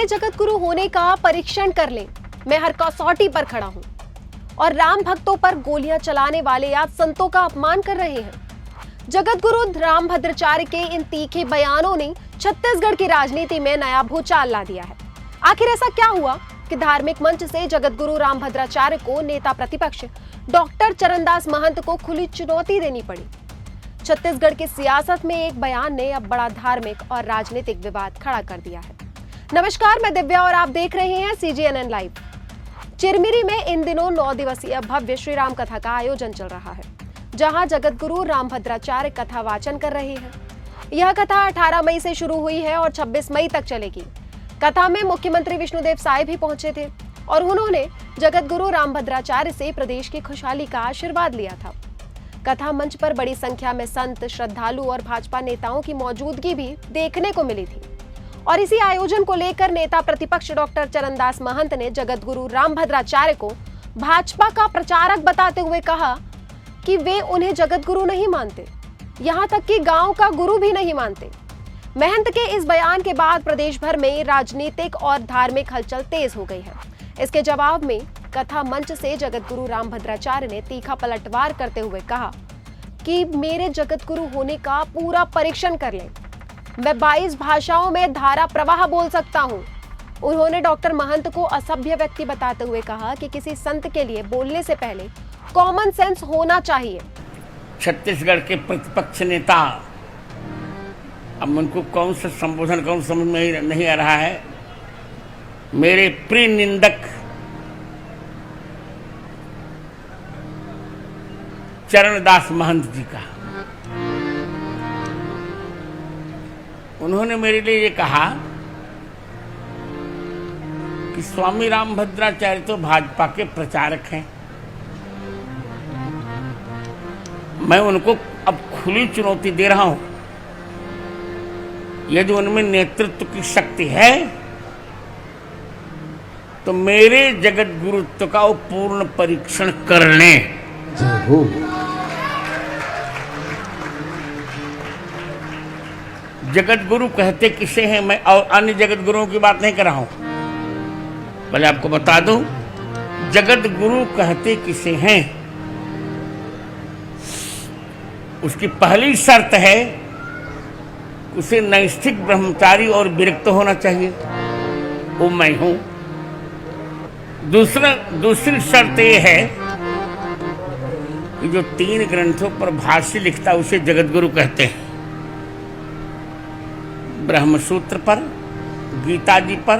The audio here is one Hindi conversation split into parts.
जगत गुरु होने का परीक्षण कर लें, मैं हर कसौटी पर खड़ा हूं। और राम भक्तों पर गोलियां चलाने वाले आज संतों का अपमान कर रहे हैं। जगत गुरु रामभद्राचार्य के इन तीखे बयानों ने छत्तीसगढ़ की राजनीति में नया भूचाल ला दिया है। आखिर ऐसा क्या हुआ कि धार्मिक मंच से जगत गुरु रामभद्राचार्य को नेता प्रतिपक्ष डॉक्टर चरणदास महंत को खुली चुनौती देनी पड़ी? छत्तीसगढ़ की सियासत में एक बयान ने अब बड़ा धार्मिक और राजनीतिक विवाद खड़ा कर दिया है। नमस्कार, मैं दिव्या और आप देख रहे हैं CGNN लाइव। चिरमिरी में इन दिनों 9 दिवसीय भव्य श्री राम कथा का आयोजन चल रहा है, जहां जगत गुरु रामभद्राचार्य कथा वाचन कर रहे हैं। यह कथा 18 मई से शुरू हुई है और 26 मई तक चलेगी। कथा में मुख्यमंत्री विष्णुदेव साय भी पहुंचे थे और उन्होंने जगत गुरु रामभद्राचार्य से प्रदेश की खुशहाली का आशीर्वाद लिया था। कथा मंच पर बड़ी संख्या में संत, श्रद्धालु और भाजपा नेताओं की मौजूदगी भी देखने को मिली थी। और इसी आयोजन को लेकर नेता प्रतिपक्ष डॉक्टर चरणदास महंत ने जगत गुरु रामभद्राचार्य को भाजपा का प्रचारक बताते हुए कहा कि वे उन्हें जगत गुरु नहीं मानते, यहां तक कि गांव का गुरु भी नहीं मानते। महंत के इस बयान के बाद प्रदेश भर में राजनीतिक और धार्मिक हलचल तेज हो गई है। इसके जवाब में कथा मंच से जगत गुरु रामभद्राचार्य ने तीखा पलटवार करते हुए कहा कि मेरे जगत गुरु होने का पूरा परीक्षण कर लें, मैं 22 भाषाओं में धारा प्रवाह बोल सकता हूं। उन्होंने डॉक्टर महंत को असभ्य व्यक्ति बताते हुए कहा कि किसी संत के लिए बोलने से पहले कॉमन सेंस होना चाहिए। छत्तीसगढ़ के प्रतिपक्ष नेता, अब उनको कौन सा संबोधन कौन समझ में नहीं आ रहा है, मेरे प्रिय निंदक चरणदास महंत जी का, उन्होंने मेरे लिए ये कहा कि स्वामी रामभद्राचार्य तो भाजपा के प्रचारक हैं। मैं उनको अब खुली चुनौती दे रहा हूं, यदि उनमें नेतृत्व की शक्ति है तो मेरे जगत गुरुत्व का वो पूर्ण परीक्षण कर लें। जगत गुरु कहते किसे हैं, मैं और अन्य जगत गुरुओं की बात नहीं कर रहा हूं। पहले आपको बता दूं, जगत गुरु कहते किसे हैं। उसकी पहली शर्त है उसे नैष्ठिक ब्रह्मचारी और विरक्त होना चाहिए, वो मैं हूं। दूसरी शर्त ये है कि जो 3 ग्रंथों पर भाष्य लिखता है उसे जगत गुरु कहते हैं। ब्रह्मसूत्र पर, गीता जी पर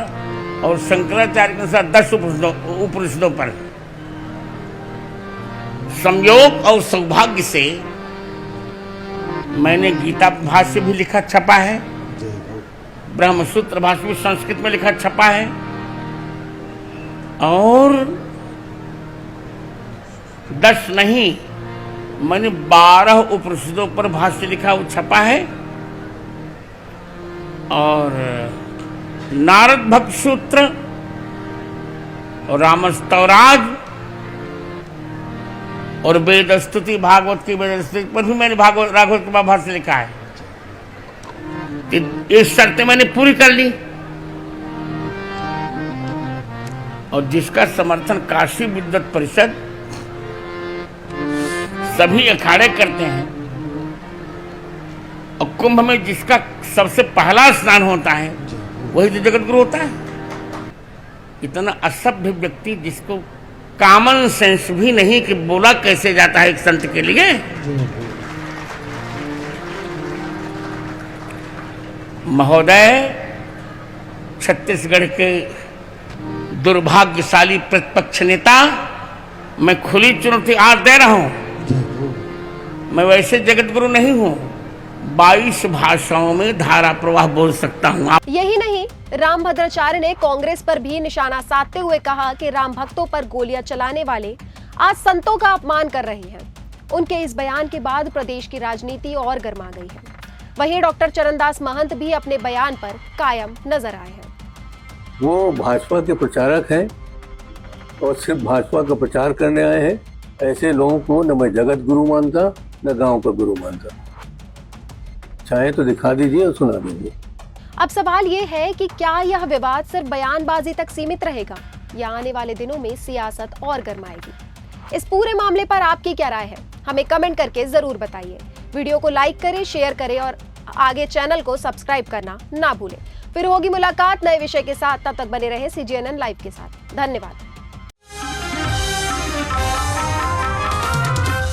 और शंकराचार्य के अनुसार 10 उपनिषदों पर। संयोग और सौभाग्य से मैंने गीता भाष्य भी लिखा छपा है, ब्रह्मसूत्र भाष्य भी संस्कृत में लिखा छपा है और 10 नहीं, मैंने 12 उपनिषदों पर भाष्य लिखा, वो छपा है। और नारद भक्त सूत्र और रामस्तवराज और वेद स्तुति, भागवत की वेद स्तुति पर भी मैंने राघव के भाष्य लिखा है। ये शर्तें मैंने पूरी कर ली और जिसका समर्थन काशी विद्वत परिषद सभी अखाड़े करते हैं और कुंभ में जिसका सबसे पहला स्नान होता है वही तो जगत गुरु होता है। इतना असभ्य व्यक्ति जिसको कॉमन सेंस भी नहीं कि बोला कैसे जाता है एक संत के लिए। महोदय, छत्तीसगढ़ के दुर्भाग्यशाली प्रतिपक्ष नेता, मैं खुली चुनौती आज दे रहा हूं। मैं वैसे जगत गुरु नहीं हूं, 22 भाषाओं में धारा प्रवाह बोल सकता हूं। यही नहीं, रामभद्राचार्य ने कांग्रेस पर भी निशाना साधते हुए कहा कि राम भक्तों पर गोलियां चलाने वाले आज संतों का अपमान कर रहे हैं। उनके इस बयान के बाद प्रदेश की राजनीति और गर्मा गई है। वहीं डॉक्टर चरणदास महंत भी अपने बयान पर कायम नजर आए हैं। वो भाजपा के प्रचारक हैं और सिर्फ भाजपा का प्रचार करने आए हैं। ऐसे लोगों को न मैं जगत गुरु मानता न गांव का गुरु मानता। चाहे तो दिखा दीजिए और सुना दीजिए। अब सवाल ये है कि क्या यह विवाद सिर्फ बयानबाजी तक सीमित रहेगा या आने वाले दिनों में सियासत और गरमाएगी। इस पूरे मामले पर आपकी क्या राय है, हमें कमेंट करके जरूर बताइए। वीडियो को लाइक करें, शेयर करें और आगे चैनल को सब्सक्राइब करना ना भूलें। फिर होगी मुलाकात नए विषय के साथ, तब तक बने रहे CGNN लाइव के साथ। धन्यवाद।